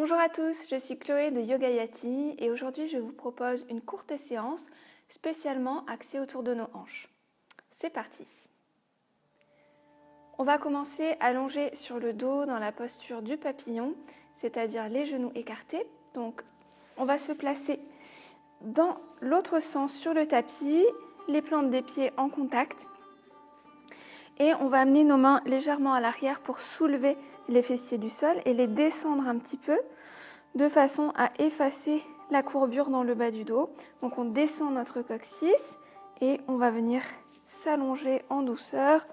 Bonjour à tous, je suis Chloé de Yoga Yati et aujourd'hui je vous propose une courte séance spécialement axée autour de nos hanches. C'est parti. On va commencer allongé sur le dos dans la posture du papillon, c'est-à-dire les genoux écartés. Donc on va se placer dans l'autre sens sur le tapis, les plantes des pieds en contact. Et on va amener nos mains légèrement à l'arrière pour soulever les fessiers du sol et les descendre un petit peu de façon à effacer la courbure dans le bas du dos. Donc on descend notre coccyx et on va venir s'allonger en douceur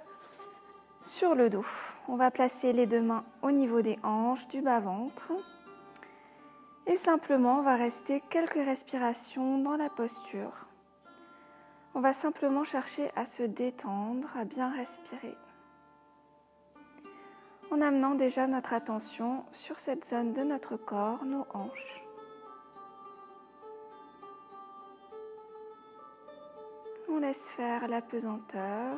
sur le dos. On va placer les deux mains au niveau des hanches, du bas-ventre. Et simplement, on va rester quelques respirations dans la posture. On va simplement chercher à se détendre, à bien respirer, en amenant déjà notre attention sur cette zone de notre corps, nos hanches. On laisse faire la pesanteur,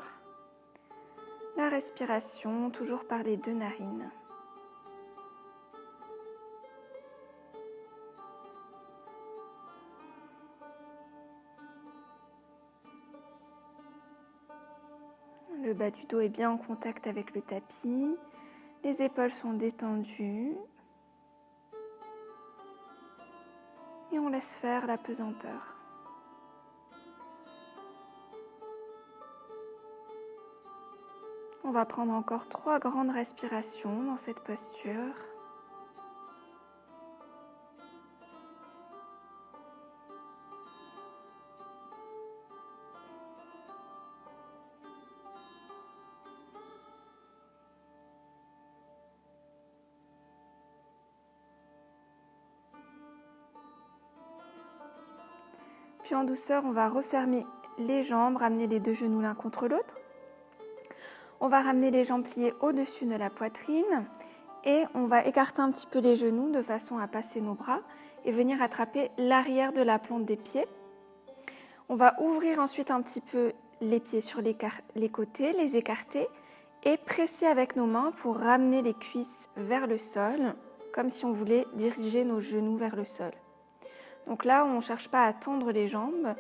la respiration, toujours par les deux narines. Le bas du dos est bien en contact avec le tapis. Les épaules sont détendues. Et on laisse faire la pesanteur. On va prendre encore 3 grandes respirations dans cette posture. Puis en douceur, on va refermer les jambes, ramener les deux genoux l'un contre l'autre. On va ramener les jambes pliées au-dessus de la poitrine et on va écarter un petit peu les genoux de façon à passer nos bras et venir attraper l'arrière de la plante des pieds. On va ouvrir ensuite un petit peu les pieds sur les côtés, les écarter et presser avec nos mains pour ramener les cuisses vers le sol, comme si on voulait diriger nos genoux vers le sol. Donc là, on ne cherche pas à tendre les jambes,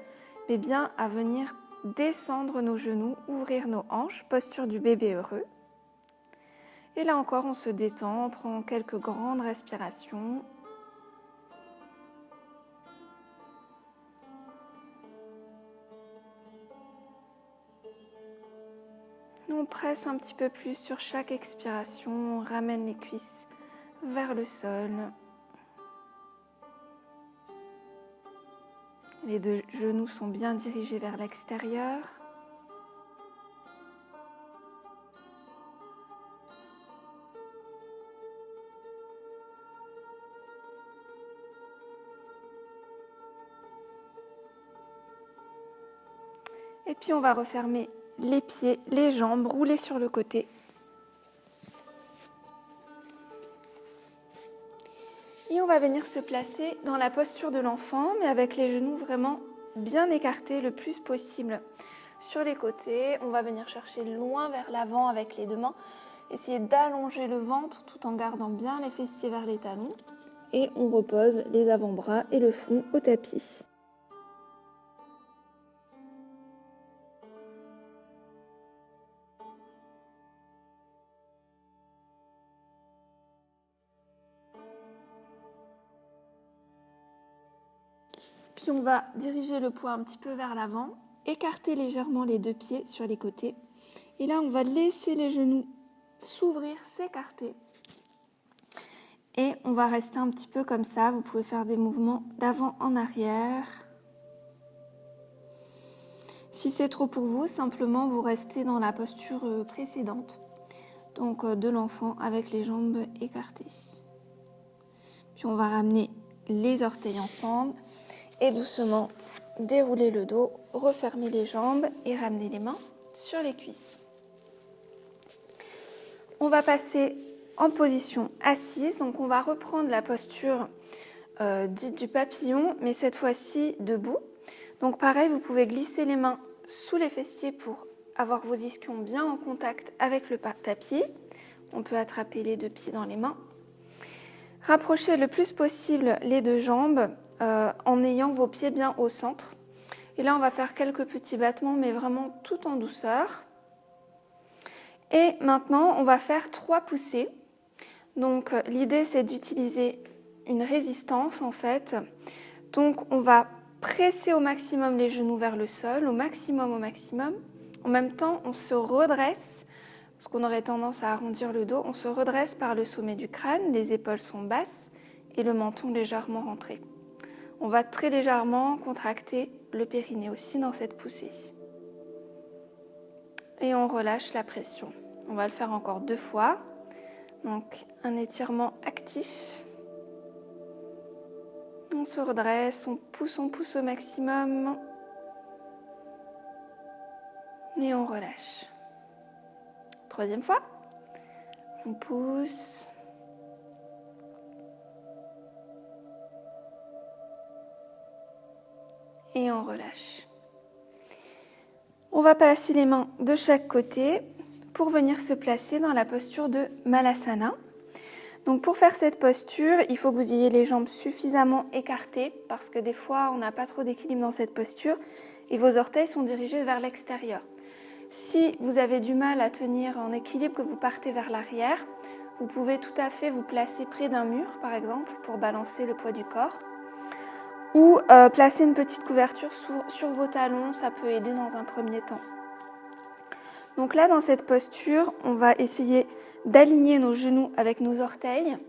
mais bien à venir descendre nos genoux, ouvrir nos hanches, posture du bébé heureux. Et là encore, on se détend, on prend quelques grandes respirations. On presse un petit peu plus sur chaque expiration, on ramène les cuisses vers le sol. Les deux genoux sont bien dirigés vers l'extérieur. Et puis on va refermer les pieds, les jambes, rouler sur le côté. Et on va venir se placer dans la posture de l'enfant, mais avec les genoux vraiment bien écartés le plus possible sur les côtés. On va venir chercher loin vers l'avant avec les deux mains. Essayer d'allonger le ventre tout en gardant bien les fessiers vers les talons. Et on repose les avant-bras et le front au tapis. Puis on va diriger le poids un petit peu vers l'avant, écarter légèrement les deux pieds sur les côtés. Et là, on va laisser les genoux s'ouvrir, s'écarter. Et on va rester un petit peu comme ça. Vous pouvez faire des mouvements d'avant en arrière. Si c'est trop pour vous, simplement vous restez dans la posture précédente. Donc de l'enfant avec les jambes écartées. Puis on va ramener les orteils ensemble. Et doucement dérouler le dos, refermer les jambes et ramener les mains sur les cuisses. On va passer en position assise, donc on va reprendre la posture dite du papillon, mais cette fois-ci debout. Donc pareil, vous pouvez glisser les mains sous les fessiers pour avoir vos ischions bien en contact avec le tapis. On peut attraper les deux pieds dans les mains. Rapprochez le plus possible les deux jambes en ayant vos pieds bien au centre. Et là, on va faire quelques petits battements, mais vraiment tout en douceur. Et maintenant, on va faire 3 poussées. Donc, l'idée, c'est d'utiliser une résistance, en fait. Donc, on va presser au maximum les genoux vers le sol, au maximum, au maximum. En même temps, on se redresse, parce qu'on aurait tendance à arrondir le dos. On se redresse par le sommet du crâne, les épaules sont basses et le menton légèrement rentré. On va très légèrement contracter le périnée aussi dans cette poussée. Et on relâche la pression. On va le faire encore 2 fois. Donc, un étirement actif. On se redresse, on pousse au maximum. Et on relâche. 3e fois. On pousse. Et on relâche. On va placer les mains de chaque côté pour venir se placer dans la posture de Malasana. Donc pour faire cette posture, il faut que vous ayez les jambes suffisamment écartées parce que des fois, on n'a pas trop d'équilibre dans cette posture et vos orteils sont dirigés vers l'extérieur. Si vous avez du mal à tenir en équilibre, que vous partez vers l'arrière, vous pouvez tout à fait vous placer près d'un mur, par exemple, pour balancer le poids du corps. Ou placer une petite couverture sur vos talons, ça peut aider dans un premier temps. Donc là, dans cette posture, on va essayer d'aligner nos genoux avec nos orteils,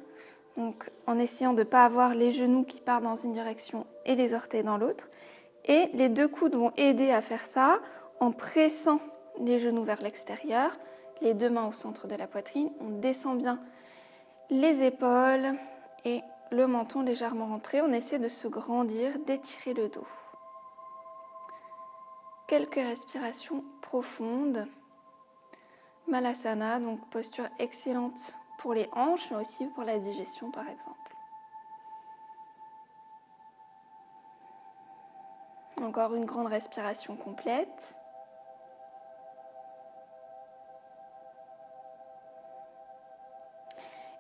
donc en essayant de ne pas avoir les genoux qui partent dans une direction et les orteils dans l'autre. Et les 2 coudes vont aider à faire ça en pressant les genoux vers l'extérieur, les 2 mains au centre de la poitrine. On descend bien les épaules et le menton légèrement rentré. On essaie de se grandir, d'étirer le dos. Quelques respirations profondes. Malasana, donc posture excellente pour les hanches, mais aussi pour la digestion par exemple. Encore une grande respiration complète.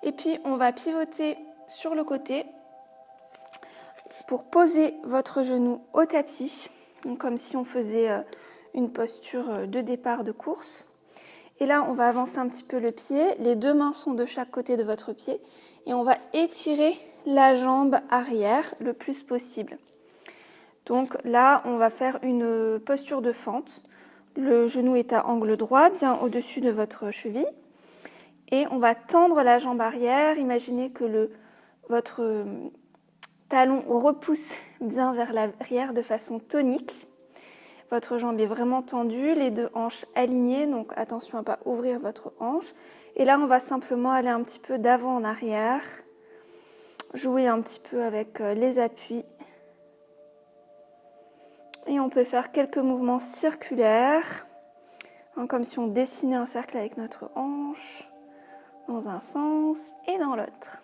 Et puis on va pivoter sur le côté pour poser votre genou au tapis, donc comme si on faisait une posture de départ de course. Et là, on va avancer un petit peu le pied. Les 2 mains sont de chaque côté de votre pied. Et on va étirer la jambe arrière le plus possible. Donc là, on va faire une posture de fente. Le genou est à angle droit, bien au-dessus de votre cheville. Et on va tendre la jambe arrière. Imaginez que votre talon repousse bien vers l'arrière de façon tonique. Votre jambe est vraiment tendue, les 2 hanches alignées, donc attention à ne pas ouvrir votre hanche. Et là, on va simplement aller un petit peu d'avant en arrière, jouer un petit peu avec les appuis. Et on peut faire quelques mouvements circulaires, comme si on dessinait un cercle avec notre hanche, dans un sens et dans l'autre.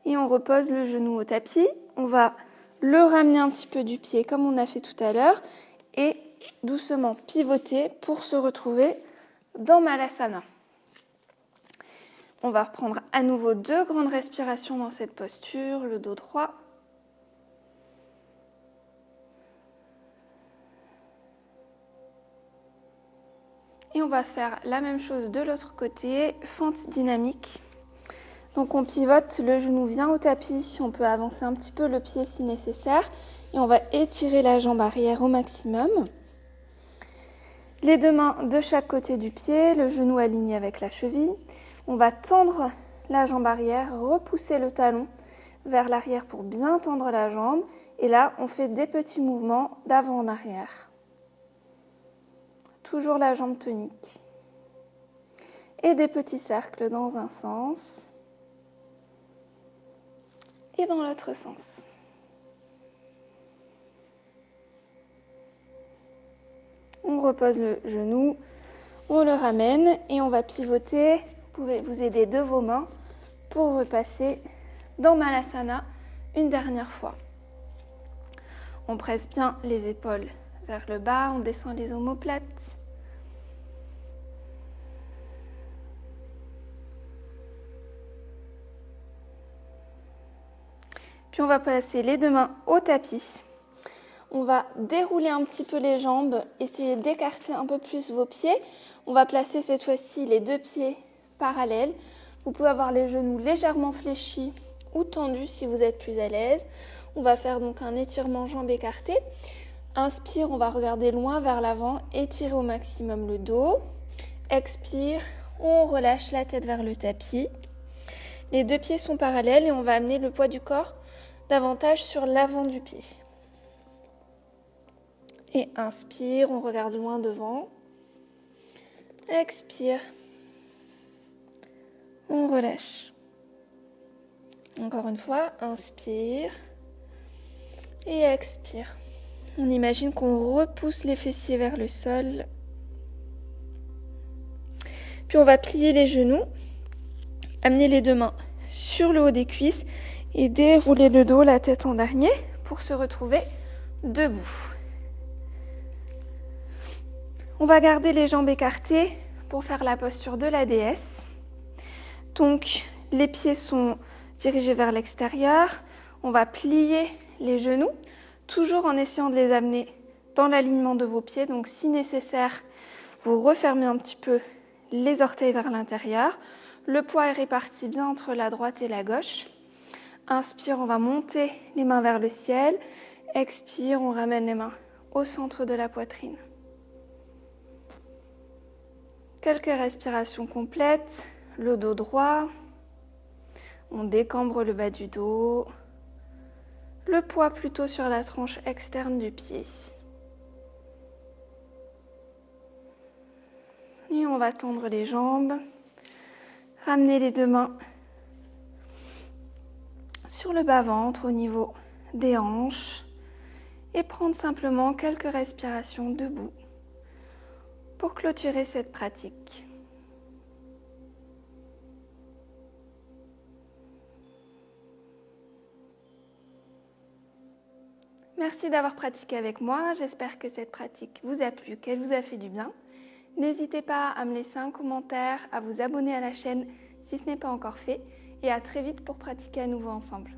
Et on repose le genou au tapis. On va le ramener un petit peu du pied comme on a fait tout à l'heure et doucement pivoter pour se retrouver dans Malasana. On va reprendre à nouveau 2 grandes respirations dans cette posture, le dos droit. Et on va faire la même chose de l'autre côté, fente dynamique. Donc on pivote, le genou vient au tapis, on peut avancer un petit peu le pied si nécessaire et on va étirer la jambe arrière au maximum. Les 2 mains de chaque côté du pied, le genou aligné avec la cheville. On va tendre la jambe arrière, repousser le talon vers l'arrière pour bien tendre la jambe. Et là, on fait des petits mouvements d'avant en arrière. Toujours la jambe tonique. Et des petits cercles dans un sens. Et dans l'autre sens. On repose le genou, on le ramène et on va pivoter. Vous pouvez vous aider de vos mains pour repasser dans Malasana une dernière fois. On presse bien les épaules vers le bas, on descend les omoplates. Puis on va passer les deux mains au tapis. On va dérouler un petit peu les jambes, essayer d'écarter un peu plus vos pieds. On va placer cette fois-ci les deux pieds parallèles. Vous pouvez avoir les genoux légèrement fléchis ou tendus si vous êtes plus à l'aise. On va faire donc un étirement jambes écartées. Inspire, on va regarder loin vers l'avant, étirer au maximum le dos. Expire, on relâche la tête vers le tapis. Les deux pieds sont parallèles et on va amener le poids du corps davantage sur l'avant du pied. Et inspire, on regarde loin devant. Expire, on relâche. Encore une fois, inspire et expire. On imagine qu'on repousse les fessiers vers le sol. Puis on va plier les genoux, amener les deux mains sur le haut des cuisses et dérouler le dos, la tête en dernier pour se retrouver debout. On va garder les jambes écartées pour faire la posture de la déesse. Donc les pieds sont dirigés vers l'extérieur. On va plier les genoux, toujours en essayant de les amener dans l'alignement de vos pieds. Donc si nécessaire, vous refermez un petit peu les orteils vers l'intérieur. Le poids est réparti bien entre la droite et la gauche. Inspire, on va monter les mains vers le ciel. Expire, on ramène les mains au centre de la poitrine. Quelques respirations complètes. Le dos droit. On décambre le bas du dos. Le poids plutôt sur la tranche externe du pied. Et on va tendre les jambes. Ramener les deux mains sur le bas-ventre au niveau des hanches et prendre simplement quelques respirations debout pour clôturer cette pratique. Merci d'avoir pratiqué avec moi. J'espère que cette pratique vous a plu, qu'elle vous a fait du bien. N'hésitez pas à me laisser un commentaire, à vous abonner à la chaîne si ce n'est pas encore fait et à très vite pour pratiquer à nouveau ensemble.